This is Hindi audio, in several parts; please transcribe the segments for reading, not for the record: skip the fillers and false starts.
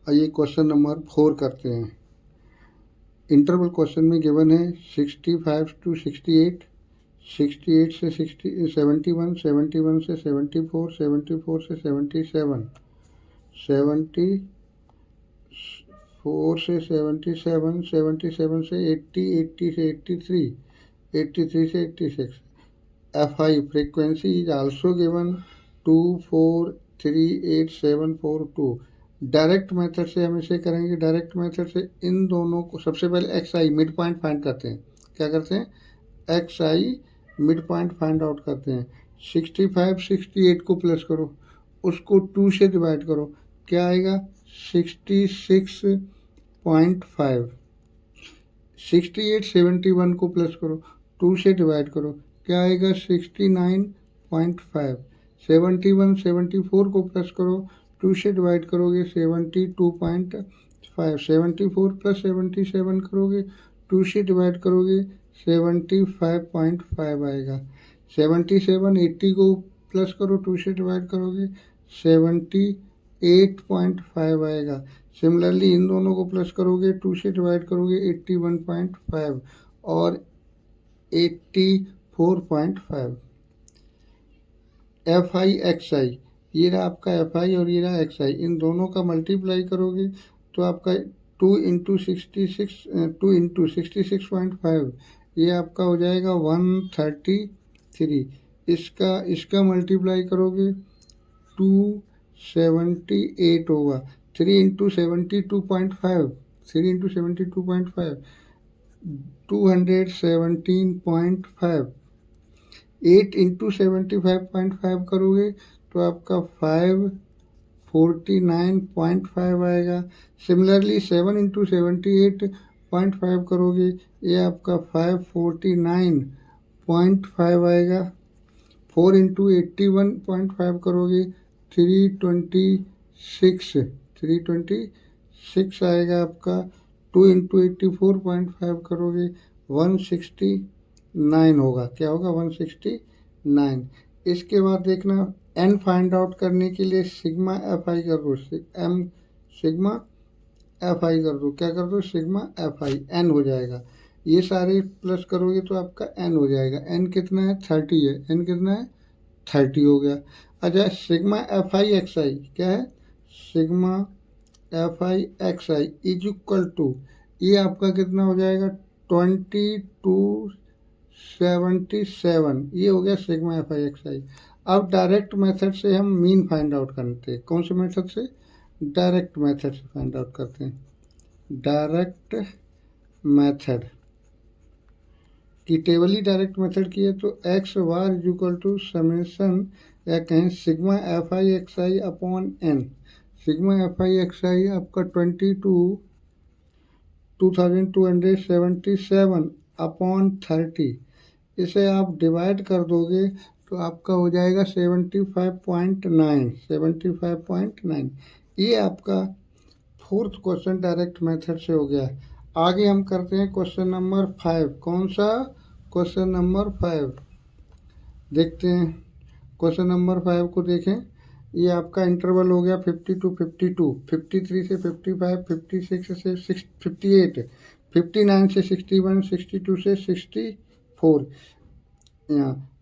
आइए क्वेश्चन नंबर 4 करते हैं। इंटरवल क्वेश्चन में गिवन है 65 to 68, 68 से 71, 71 से 74, 74 से 77, 74 से 77, 77 से 80, 80 से 83, 83 से 86. Fi frequency is also given 2438742. Direct method से हम इसे करेंगे। डायरेक्ट मेथड से इन दोनों को सबसे पहले एक्स आई मिड पॉइंट फाइंड करते हैं। क्या करते हैं? एक्स आई मिड पॉइंट फाइंड आउट करते हैं। 65 68 को प्लस करो, उसको 2 से डिवाइड करो, क्या आएगा? 66.5। 68 71 को प्लस करो, 2 से डिवाइड करो, क्या आएगा? 69.5। 71 74 को प्लस करो, 2 से डिवाइड करोगे 72.5। 74 प्लस 77 करोगे, 2 से डिवाइड करोगे 75.5 आएगा। 77 80 को प्लस करो, 2 से डिवाइड करोगे 78.5 आएगा। सिमिलरली इन दोनों को प्लस करोगे, 2 से डिवाइड करोगे 81.5 और 84.5। एफ आई एक्स आई, ये रहा आपका एफ आई और ये रहा एक्स आई, इन दोनों का मल्टीप्लाई करोगे तो आपका 2 इंटू 66.5, ये आपका हो जाएगा 133। इसका मल्टीप्लाई करोगे 278 होगा। 3 इंटू 72.5, 3 इंटू 72.5, 217.5। 8 इंटू 75.5 करोगे तो आपका 549.5 आएगा। सिमिलरली 7 इंटू 78.5 करोगे, ये आपका 549.5 आएगा। 4 इंटू 81.5 करोगे 326 आएगा आपका। 2 इंटू 84.5 करोगे 169 होगा। क्या होगा? 169। इसके बाद देखना एन फाइंड आउट करने के लिए सिग्मा एफ आई कर दो, सिग्मा एफ आई कर दो। क्या कर दो? सिग्मा एफ आई, एन हो जाएगा। ये सारे प्लस करोगे तो आपका एन हो जाएगा। एन कितना है? 30 है। एन कितना है? 30 हो गया। अच्छा, sigma F I X I क्या है? Sigma F I X I is equal to, ये आपका कितना हो जाएगा? 2277। ये हो गया sigma F I X I. अब डायरेक्ट मेथड से हम मीन फाइंड आउट करते हैं। कौन से मेथड से? डायरेक्ट मेथड से फाइंड आउट करते हैं। डायरेक्ट मेथड की टेबल ही डायरेक्ट मेथड की है, तो X bar is equal to summation या कहें sigma F I X I upon N. Sigma F I X I आपका 2277 अपॉन 30। इसे आप डिवाइड कर दोगे तो आपका हो जाएगा 75.9। ये आपका फोर्थ क्वेश्चन डायरेक्ट मेथड से हो गया। आगे हम करते हैं क्वेश्चन नंबर 5। कौन सा? क्वेश्चन नंबर 5 देखते हैं। क्वेश्चन नंबर 5 को देखें। ये आपका इंटरवल हो गया 50 to 52, 53 से 55, 56 से 58, 59 से 61, 62 से 64।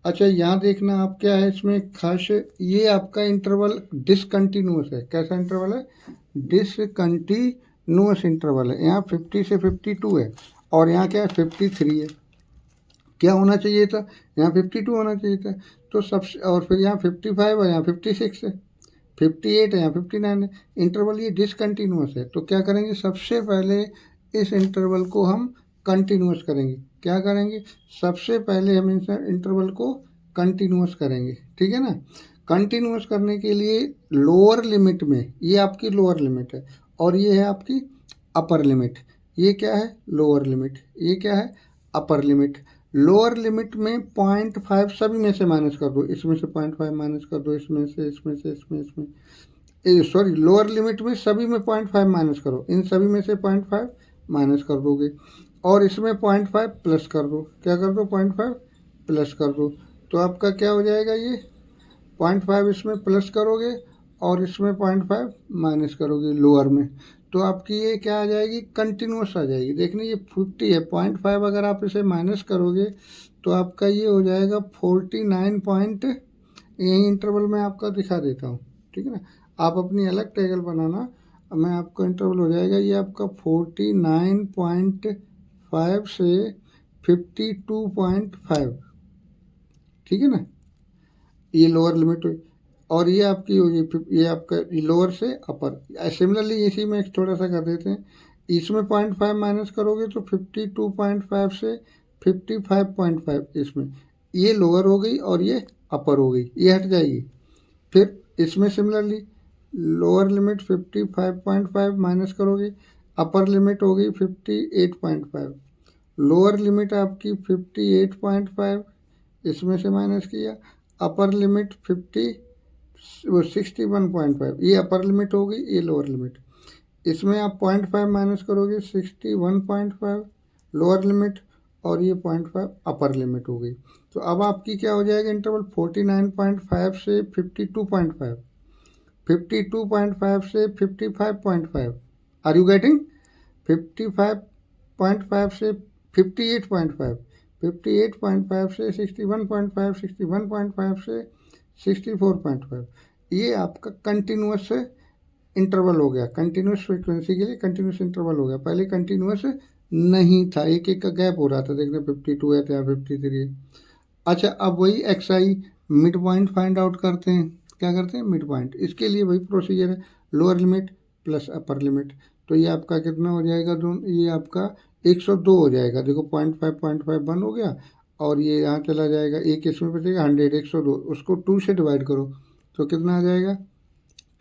अच्छा, यहाँ देखना आप क्या है इसमें खास, ये आपका इंटरवल डिसकंटिन्यूअस है। कैसा इंटरवल है? डिसकंटिन्यूअस इंटरवल है। यहाँ 50 से 52 है और यहाँ क्या है? 53 है। क्या होना चाहिए था? यहाँ 52 होना चाहिए था। तो सबसे, और फिर यहाँ 55 और यहाँ 56 है, 58 है, यहाँ 59 है। इंटरवल ये डिसकंटिन्यूअस है। तो क्या करेंगे? सबसे पहले इस इंटरवल को हम कंटिन्यूअस करेंगे। क्या करेंगे? सबसे पहले हम इंटरवल को कंटिन्यूअस करेंगे। ठीक है ना? कंटिन्यूअस करने के लिए लोअर लिमिट में, ये आपकी लोअर लिमिट है और ये है आपकी अपर लिमिट। ये क्या है? Lower limit. ये क्या है? Upper limit. लोअर लिमिट में 0.5 सभी में से माइनस कर दो। इसमें से 0.5 माइनस कर दो, इसमें से, इसमें से, इसमें सॉरी, लोअर लिमिट में सभी में 0.5 माइनस करो। इन सभी में से 0.5 माइनस कर दोगे और इसमें 0.5 प्लस कर दो। क्या कर दो? 0.5 प्लस कर दो। तो आपका क्या हो जाएगा? ये 0.5 इसमें प्लस करोगे और इसमें 0.5 माइनस करोगे लोअर में, तो आपकी ये क्या आ जाएगी, कंटिन्यूस आ जाएगी। देखने ये 50 है, 0.5 अगर आप इसे माइनस करोगे तो आपका ये हो जाएगा 49 पॉइंट, यही इंटरवल में आपका दिखा देता हूँ, ठीक है ना। आप अपनी अलग टेबल बनाना, मैं आपको इंटरवल हो जाएगा ये आपका 49.5 से 52.5, ठीक है ना। ये लोअर लिमिट हुई, और ये आपकी होगी ये आपका लोअर से अपर। सिमिलरली इसी में एक थोड़ा सा कर देते हैं, इसमें 0.5 माइनस करोगे तो 52.5 से 55.5, इसमें ये लोअर हो गई और ये अपर हो गई, ये हट जाएगी। फिर इसमें सिमिलरली लोअर लिमिट 55.5 माइनस करोगे, अपर लिमिट हो गई 58.5, लोअर लिमिट आपकी 58.5, इसमें से माइनस किया, अपर लिमिट 61.5, ये अपर लिमिट हो गई, ये लोअर लिमिट। इसमें आप 0.5 माइनस करोगे 61.5 लोअर लिमिट, और ये 0.5 अपर लिमिट हो गई। तो अब आपकी क्या हो जाएगा इंटरवल 49.5 से 52.5, 52.5 से 55.5, आर यू गेटिंग, 55.5 से 58.5, 58.5 से 61.5, 61.5 से 64.5, ये आपका कंटिन्यूस इंटरवल हो गया, कंटिन्यूस फ्रीक्वेंसी के लिए कंटिन्यूस इंटरवल हो गया। पहले कंटिन्यूस नहीं था, एक एक का गैप हो रहा था, देखने 52 है तो यहाँ 53 है। अच्छा, अब वही XI mid point find out करते हैं, क्या करते हैं, मिड पॉइंट। इसके लिए वही प्रोसीजर है, lower limit plus upper limit. तो ये आपका कितना हो जाएगा, ये आपका 102 हो जाएगा। देखो 0.5 बन हो गया, और ये यहाँ चला जाएगा, एक इसमें बचेगा 100, 102, उसको 2 से डिवाइड करो तो कितना आ जाएगा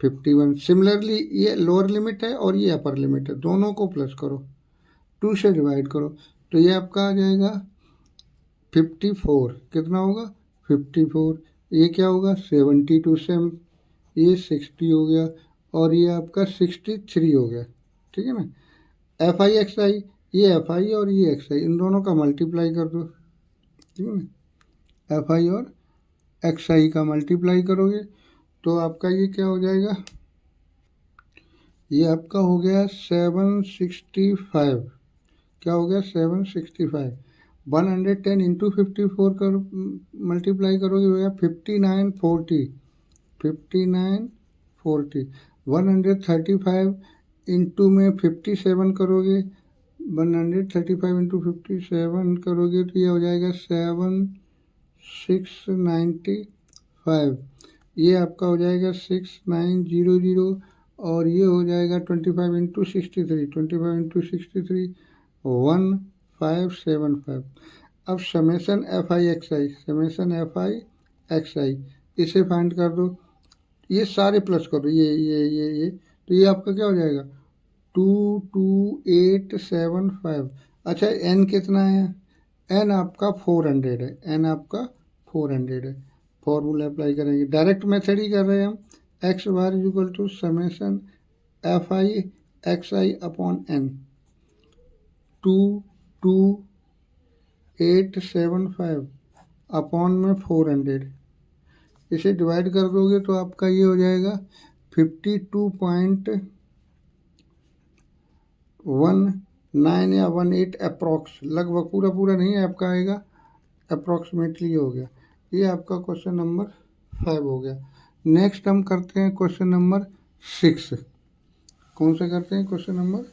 51। सिमिलरली ये लोअर लिमिट है और ये अपर लिमिट है, दोनों को प्लस करो, 2 से डिवाइड करो, तो ये आपका आ जाएगा 54। कितना होगा 54, ये क्या होगा 72 से ये 60 हो गया, और ये आपका 63 हो गया, ठीक है ना। एफ आई एक्स आई, ये एफ आई और ये एक्स आई, इन दोनों का मल्टीप्लाई कर दो, ठीक है ना। एफ आई और एक्स आई का मल्टीप्लाई करोगे तो आपका ये क्या हो जाएगा, ये आपका हो गया 765, क्या हो गया 765। 110 इंटू 54 कर मल्टीप्लाई करोगे हो गया 5940, 5940। 135 इंटू में 57 करोगे, 135 इंटू 57 करोगे तो ये हो जाएगा 7695, ये आपका हो जाएगा 6900, और ये हो जाएगा 25 इंटू 63, 25 इंटू 63 1575। अब summation F I X I, summation F I X I, इसे फाइंड कर दो, ये सारे प्लस करो, ये तो ये आपका क्या हो जाएगा 22875। अच्छा, एन कितना है, एन आपका 400 है, एन आपका 400 है। फॉर्मूला अप्लाई करेंगे, डायरेक्ट मेथड ही कर रहे हैं हम, X bar is equal to summation F I X I upon N, 22875 upon में 400, इसे डिवाइड कर दोगे तो आपका ये हो जाएगा 52.19 या 18 अप्रॉक्स, लगभग पूरा पूरा नहीं है आपका आएगा, अप्रॉक्सीमेटली हो गया। ये आपका क्वेश्चन नंबर 5 हो गया। नेक्स्ट हम करते हैं क्वेश्चन नंबर 6। कौन सा करते हैं, क्वेश्चन नंबर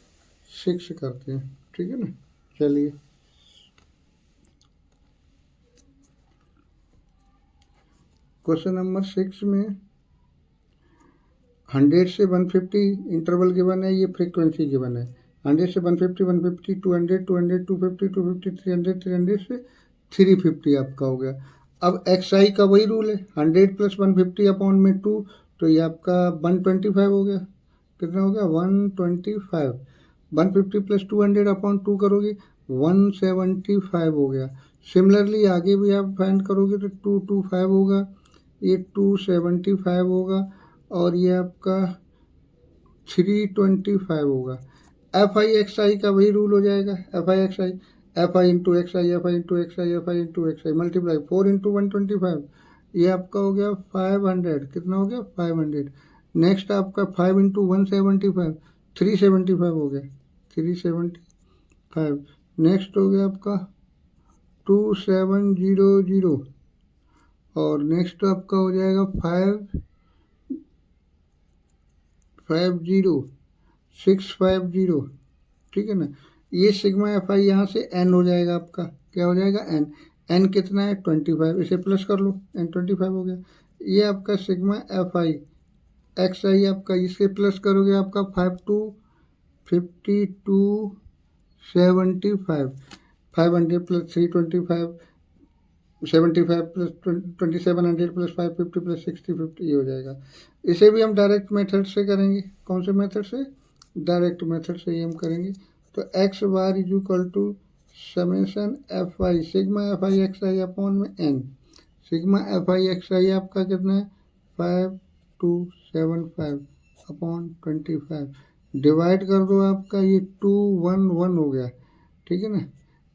6 करते हैं, ठीक है ना। चलिए, क्वेश्चन नंबर 6 में 100 से 150 इंटरवल गिवन है, ये फ्रीक्वेंसी गिवन है। 100 से 150, 150, 200, 200, 250, 250, 300, 300 से 350 आपका हो गया। अब एक्स आई का वही रूल है, 100 प्लस 150 अपॉन में 2, तो ये आपका 125 हो गया। कितना हो गया 125। 150 प्लस 200 अपॉन 2 करोगे 175 हो गया। सिमिलरली आगे भी आप फाइंड करोगे तो 225 होगा, ये 275 होगा, और ये आपका 325 होगा। एफ आई एक्स आई का वही रूल हो जाएगा, F I X I, F I into x I, F I into x I, F I into x I multiply 4 into 125, ये आपका हो गया 500। कितना हो गया 500। नेक्स्ट आपका 5 इंटू 175, 375 हो गया, 375। नेक्स्ट हो गया आपका 2700, और नेक्स्ट आपका हो जाएगा 550, 650, ठीक है ना। ये सिग्मा एफ आई यहाँ से एन हो जाएगा आपका, क्या हो जाएगा एन। एन कितना है 25, इसे प्लस कर लो, एन 25 हो गया। ये आपका sigma F I X I आपका, इसके प्लस करोगे आपका 5 500 प्लस 325, 75 प्लस 2700 प्लस 550 प्लस 6050, ये हो जाएगा। इसे भी हम डायरेक्ट मेथड से करेंगे। कौन से मेथड से? डायरेक्ट मेथड से ही हम करेंगे। तो X bar is equal to summation F I sigma F I X I upon में N. Sigma F I X I आपका कितना है 5275 अपॉन 25, डिवाइड कर दो आपका, ये 211 हो गया, ठीक है ना।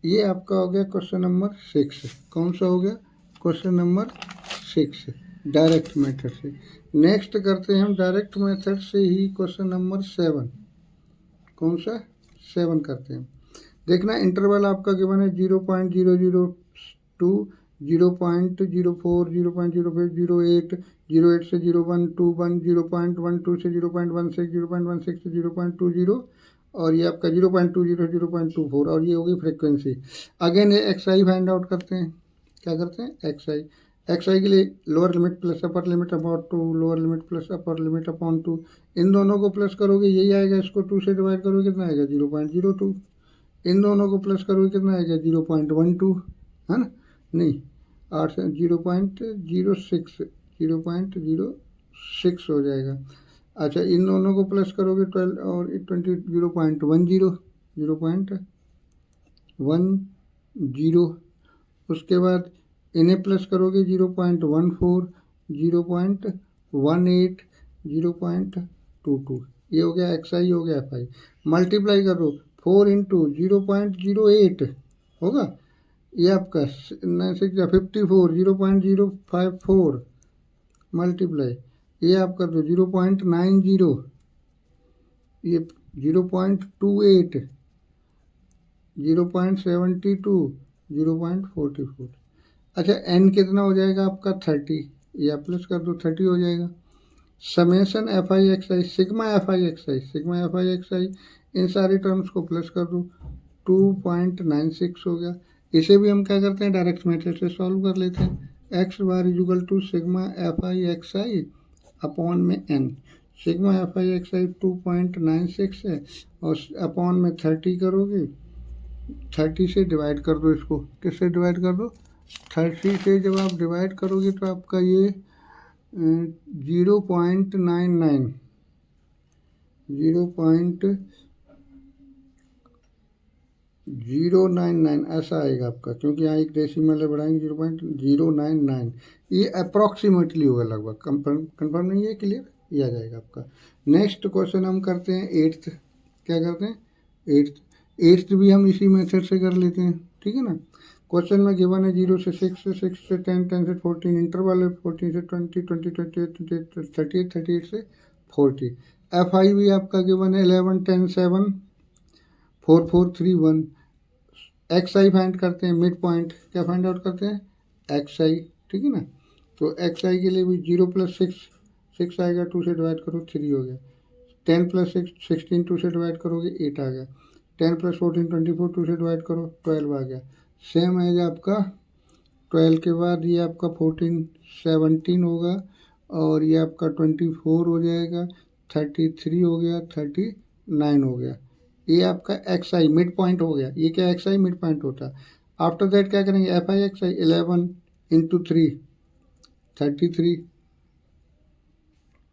ये आपका हो गया क्वेश्चन नंबर 6। कौन सा हो गया? क्वेश्चन नंबर 6 डायरेक्ट मेथड से। नेक्स्ट करते हैं हम डायरेक्ट मेथड से ही क्वेश्चन नंबर 7। कौन सा? 7 करते हैं। देखना इंटरवल आपका गिवन है 0.002, 0.04, 0.05, 08, 08 से 0121, 0.12 से 0.16, 0.16 से 0.20, और ये आपका 0.20 0.24, और ये होगी फ्रिक्वेंसी। अगेन ये एक्स आई फाइंड आउट करते हैं। क्या करते हैं? एक्स आई। एक्स आई के लिए lower limit plus upper limit upon 2, lower limit plus upper limit upon 2, इन दोनों को प्लस करोगे यही आएगा, इसको 2 से डिवाइड करोगे कितना आएगा 0.02, इन दोनों को प्लस करोगे कितना आएगा 0.12, है ना। नहीं 8 से 0.06, 0.06 हो जाएगा। अच्छा इन दोनों को प्लस करोगे 12 और 20, 0.10, 0.10। उसके बाद इन्हें प्लस करोगे 0.14, 0.18, 0.22, ये हो गया एक्स आई, हो गया एफ आई। मल्टीप्लाई कर दो 4 इंटू 0.08 होगा, ये आपका 54, 0.054 मल्टीप्लाई, ये आप कर दो 0.90, ये 0.28, 0.72, 0.44। अच्छा एन कितना हो जाएगा आपका 30, या प्लस कर दो 30 हो जाएगा। Summation F I X I sigma F I X I, sigma F I X I, इन सारे टर्म्स को प्लस कर दो 2.96 हो गया। इसे भी हम क्या करते हैं डायरेक्ट मेथड से सॉल्व कर लेते हैं। X bar is equal to sigma F I X I upon में N. Sigma F I X I 2.96 है, और अपॉन में 30 करोगे, 30 से डिवाइड कर दो इसको। किससे डिवाइड कर दो? 30 से जब आप डिवाइड करोगे तो आपका ये 0.99, 0.099 ऐसा आएगा आपका, क्योंकि यहाँ एक डेसिमल है, बढ़ाएंगे 0.099। ये अप्रॉक्सीमेटली होगा लगभग, कंफर्म नहीं है, क्लियर, ये आ जाएगा आपका। नेक्स्ट क्वेश्चन हम करते हैं 8th। क्या करते हैं? 8th भी हम इसी मेथड से कर लेते हैं, ठीक है ना। क्वेश्चन में गिवन है 0 से 6, 6 से 10, 10 से 14, इंटरवल है 14 से 20, 20, 28, 28, 38, 38 से 40। एफ आई भी आपका गिवन है 11, 10, 7, 4, 4, 3, 1। एक्स आई फाइंड करते हैं, मिड पॉइंट क्या फाइंड आउट करते हैं? एक्स आई, ठीक है ना। तो एक्स आई के लिए भी 0 प्लस 6 आएगा, 2 से डिवाइड करो 3 हो गया। 10 प्लस 6 16, 2 से डिवाइड करोगे 8 आ गया। 10 प्लस 14 24, 2 से डिवाइड करो 12 आ गया। सेम है आपका 12 के बाद ये आपका 14 17 होगा, और ये आपका 24 हो जाएगा, 33 हो गया, 39 हो गया। ये आपका एक्स आई मिड पॉइंट हो गया। ये क्या एक्स आई मिड पॉइंट होता है। आफ्टर दैट क्या करेंगे? F I X I 11 into 3 33,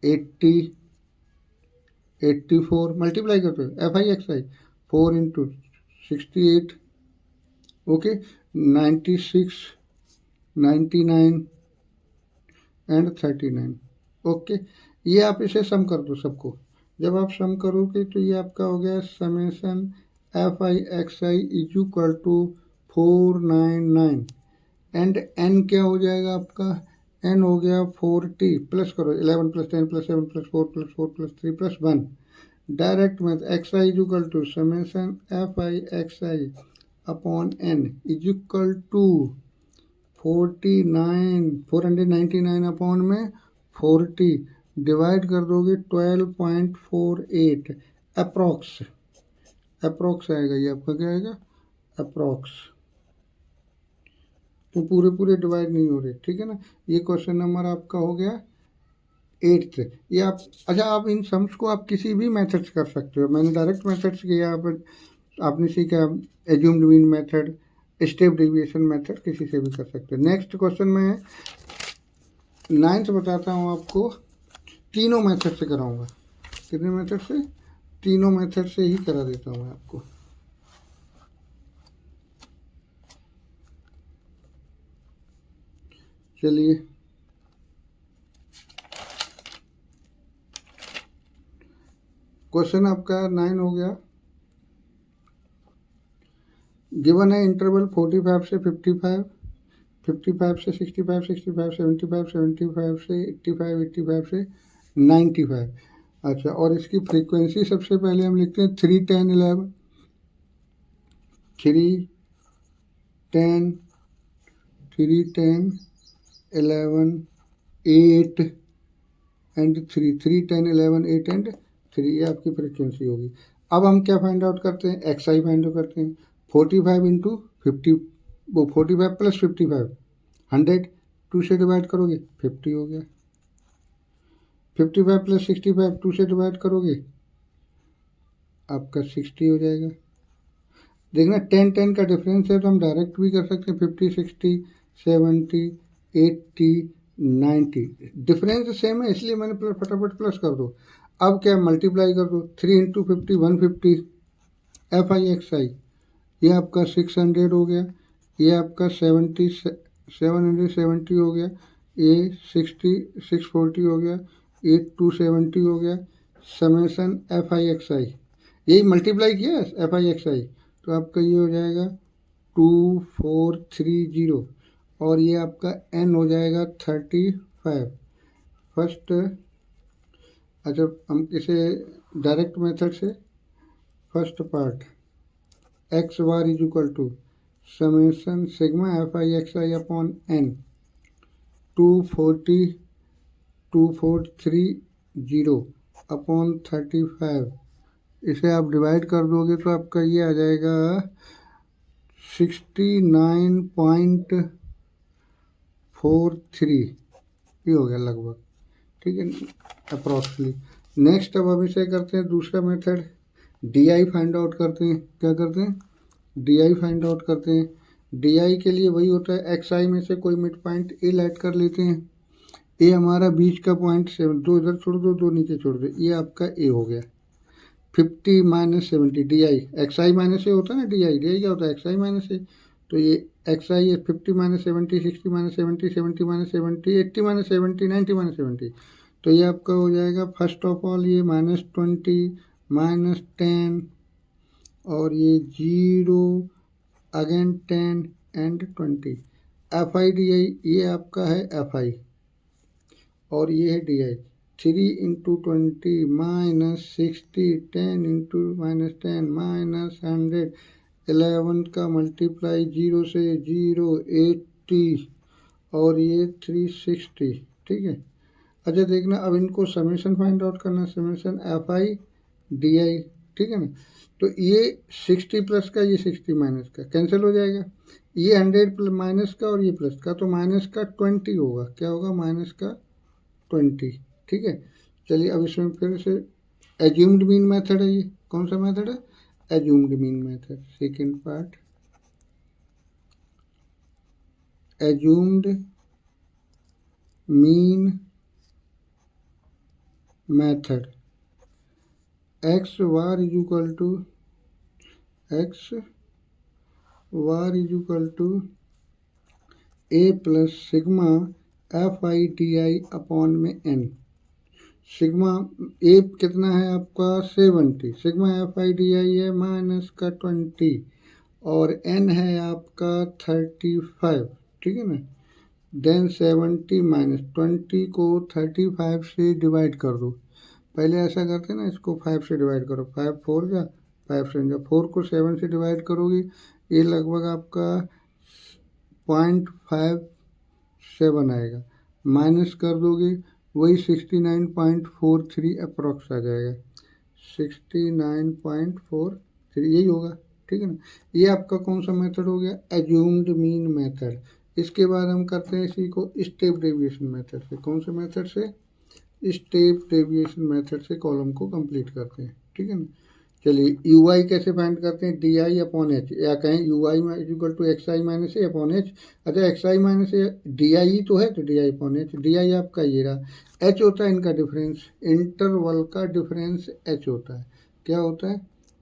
80, 84 multiply करते हो F I X I 4 into 68, okay 96, 99 and 39, okay. ये आप इसे सम कर दो सबको। जब आप सम करोगे तो ये आपका हो गया summation F I X I is equal to 499, and N क्या हो जाएगा आपका? n हो गया 40 प्लस करो 11 plus 10 plus 7 plus 4 plus 4 plus 3 plus 1 direct में X I is equal to summation F I X I upon N is equal to 499 upon में 40 डिवाइड कर दोगे 12.48 अप्रॉक्स आएगा, ये आपका क्या आएगा अप्रॉक्स, तो पूरे डिवाइड नहीं हो रहे, ठीक है ना। ये क्वेश्चन नंबर आपका हो गया 8th। ये आप अच्छा, आप इन सम्स को आप किसी भी मेथड से कर सकते हो, मैंने डायरेक्ट मेथड से किया, आपने सीखा assumed mean method, step deviation method, किसी से भी कर सकते हो। नेक्स्ट क्वेश्चन में 9th बताता हूँ आपको, तीनों मेथड से कराऊंगा। कितने मेथड से? तीनों मेथड से ही करा देता हूँ मैं आपको। चलिए क्वेश्चन आपका 9 हो गया। गिवन है इंटरवल 45 से 55, 55 से 65, 65 75, 75 से 85, 85 से 95। अच्छा, और इसकी फ्रीक्वेंसी सबसे पहले हम लिखते हैं 3 10 11, 3 10 3 10 11 8 एंड 3, 3 10 11 8 एंड 3, ये आपकी फ्रीक्वेंसी होगी। अब हम क्या फाइंड आउट करते हैं? एक्स आई फाइंड आउट करते हैं। 45 इंटू 50, वो 45 प्लस 55 100, 2 से डिवाइड करोगे 50 हो गया। 55 प्लस 65 2 से डिवाइड करोगे आपका 60 हो जाएगा। देखना 10 10 का डिफरेंस है, तो हम डायरेक्ट भी कर सकते हैं 50 60 70 80 90, डिफरेंस सेम है इसलिए मैंने फटाफट प्लस कर दो। अब क्या मल्टीप्लाई कर दो, 3 इंटू 50 150 एफ आई एक्स आई, ये आपका 600 हो गया, ये आपका 770 हो गया, ये 60 640 हो गया, ये 270 हो गया। समेशन एफ आई एक्स आई, यही मल्टीप्लाई किया एफ आई एक्स आई, तो आपका ये हो जाएगा 2430, और ये आपका n हो जाएगा 35 फर्स्ट। अच्छा, हम इसे डायरेक्ट मेथड से first part X bar is equal to summation sigma F I X I upon N 2430 upon 35, इसे आप डिवाइड कर दोगे तो आपका ये आ जाएगा 69.43, ये हो गया लगभग, ठीक है, अप्रॉक्सली। नेक्स्ट अब हम इसे करते हैं दूसरा method, D I find out करते हैं। क्या करते हैं? डी आई फाइंड आउट करते हैं। डी आई के लिए वही होता है, एक्स आई में से कोई मिड पॉइंट ए ऐड कर लेते हैं। ए हमारा बीच का पॉइंट 7, 2 इधर छोड़ दो 2 नीचे छोड़ दो, ये आपका ए हो गया। 50 minus 70 D I, X I minus A होता है ना, डी आई क्या होता है? एक्स आई माइनस ए, तो ये एक्स आई है 50 minus 70 60 minus 70 70 minus 70 80 minus 70 90 minus 70, तो ये आपका हो जाएगा फर्स्ट ऑफ ऑल ये -20 -10 और ये 0 again 10 and 20। F I D आई, ये आपका है एफ आई और ये है D I. 3 into 20 minus 60 10 into minus 10 minus 100, 11 का मल्टीप्लाई 0 से 0 80 और ये 360, ठीक है। अच्छा देखना, अब इनको समेशन फाइंड आउट करना, समेशन एफ आई डी आई, ठीक है ना। तो ये 60 प्लस का, ये 60 माइनस का कैंसिल हो जाएगा, ये 100 माइनस का और ये प्लस का, तो माइनस का 20 होगा। क्या होगा? माइनस का 20, ठीक है। चलिए अब इसमें फिर से एज्यूम्ड मीन मेथड है, ये कौन सा मेथड है? Assumed mean method, second part assumed mean method. X bar is equal to A plus sigma F I D I upon में एन। सिग्मा ए कितना है आपका 70, sigma F I D I है माइनस का 20 और एन है आपका 35, ठीक है ना। देन 70 माइनस 20 को 35 से डिवाइड कर दो। पहले ऐसा करते ना, इसको 5 से डिवाइड करो, 5 4 जा 5 7 जा, 4 को 7 से डिवाइड करोगे ये लगभग आपका 0.57 आएगा, माइनस कर दोगे वही 69.43 अप्रॉक्स आ जाएगा, 69.43 यही होगा। ठीक है ना, ये आपका कौन सा मेथड हो गया, एज्यूम्ड मीन मेथड। इसके बाद हम करते हैं इसी को स्टेप डेविएशन मेथड से। कौन से मेथड से, स्टेप डेविएशन मेथड से कॉलम को कंप्लीट करते हैं। ठीक है ना, चलिए यू आई कैसे फाइंड करते हैं, डी आई अपॉन एच, या कहें U I equal to X I minus A upon H. अच्छा X I minus A D I ही तो है, तो D I upon H, D I आपका ये रहा, एच होता है इनका डिफरेंस, इंटरवल का डिफरेंस एच होता है। क्या होता है,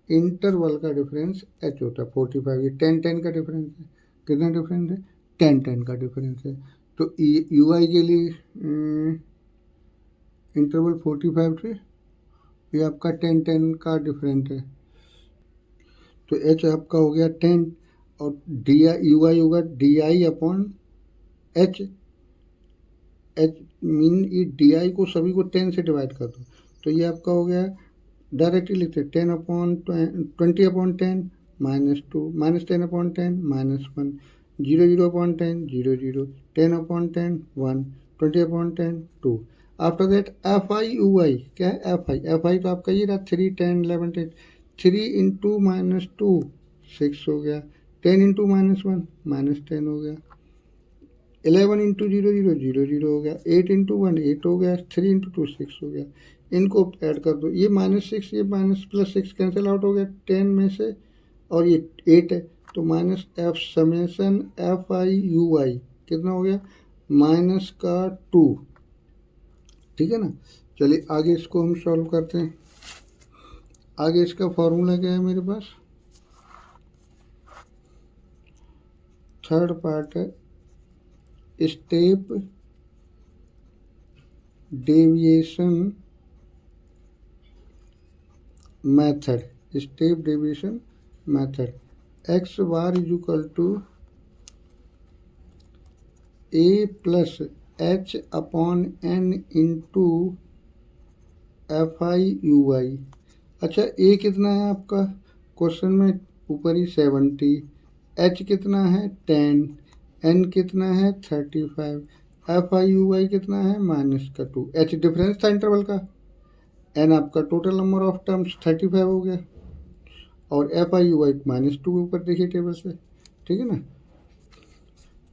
इंटरवल का डिफरेंस एच होता है। 45 ये 10 10 का डिफरेंस है, कितना डिफरेंस है, 10 10 का डिफरेंस है। तो यू आई के लिए इंटरवल 45 से ये आपका 10 10 का डिफरेंस है, तो एच आपका हो गया 10 और डी आई यू आई होगा D I upon H. H mean ये डी आई को सभी को 10 से डिवाइड कर दो, तो ये आपका हो गया, डायरेक्टली लिखते 10 upon 20 upon 10 minus 2 minus 10 upon 10 minus 1 0 0 upon 10 0 0 10 upon 10 1 20 upon 10 2। After that F I U I, क्या है एफ आई तो आपका ये रहा 3 10 11 10, 3 इंटू माइनस 2 6 हो गया, 10 इंटू माइनस 1 माइनस 10 हो गया, 11 इंटू 0 0 0 0 हो गया, 8 इंटू 1 8 हो गया, 3 इंटू 2 6 हो गया। इनको ऐड कर दो, ये -6 ये माइनस प्लस 6 कैंसिल आउट हो गया 10 में से, और ये 8 है, तो minus F summation F I U I कितना हो गया, माइनस का 2। ठीक है ना, चलिए आगे इसको हम सॉल्व करते हैं। आगे इसका फॉर्मूला क्या है मेरे पास, थर्ड पार्ट है step deviation method, step deviation method, X bar is equal to A plus H upon N into F I U I. अच्छा ए कितना है आपका क्वेश्चन में, ऊपर ही 70, एच कितना है 10, एन कितना है 35, एफ आई यू आई कितना है माइनस का 2, एच डिफरेंस था इंटरवल का, एन आपका टोटल नंबर ऑफ टर्म्स 35 हो गया, और एफ आई यू आई -2 ऊपर देखिए टेबल से। ठीक है ना,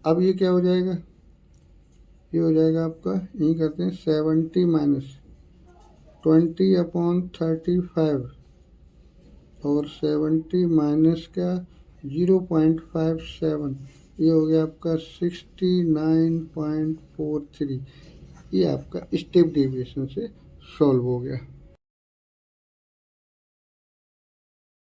अब ये क्या हो जाएगा, ये हो जाएगा आपका, यही करते हैं 70 माइनस 20 अपॉन 35 और 70 माइनस का 0.57, ये हो गया आपका 69.43। ये आपका स्टेप डेविएशन से सॉल्व हो गया।